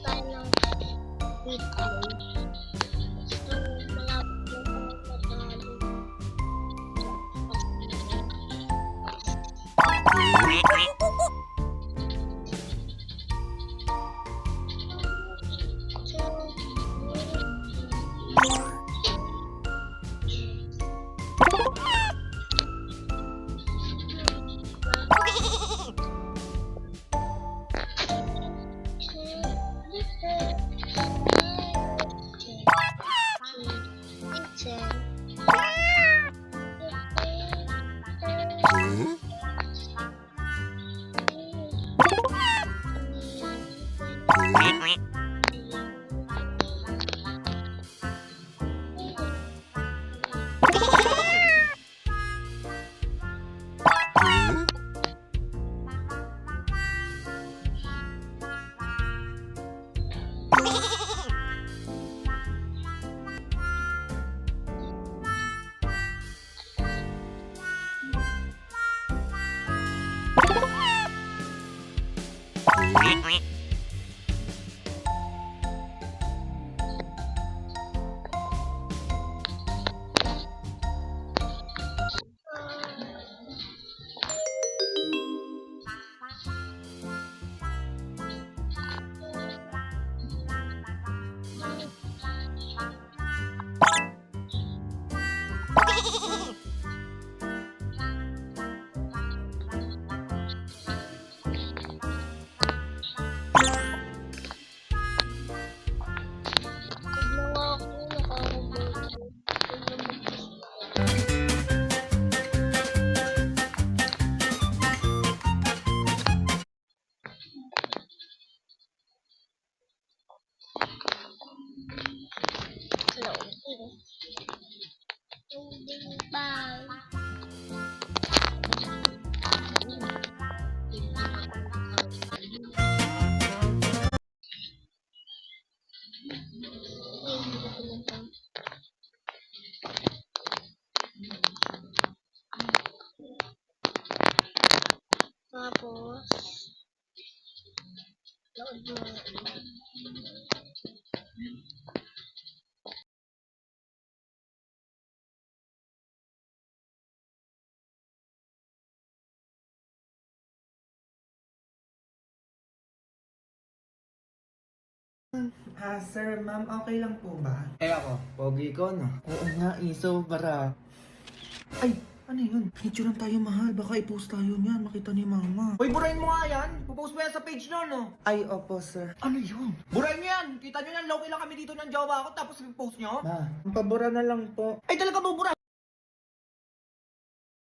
tayo ng weekly. So, malapit na tayo matalo. Tapos, load mo. Sir, ma'am, okay lang po ba? Ako, pogi ko, no? Oo nga, sobra. Ay, ano yun? Picture lang tayo, mahal. Baka i-post tayo niyan, makita ni mama. Hoy, burahin mo nga yan. Pupost mo yan sa page nyo, no? Ay, opo, sir. Ano yun? Burahin nyo yan! Kita nyo yan, low lang kami dito ng jowa ko, tapos i-post nyo? Ma, pabura na lang po. Ay, talaga bubura?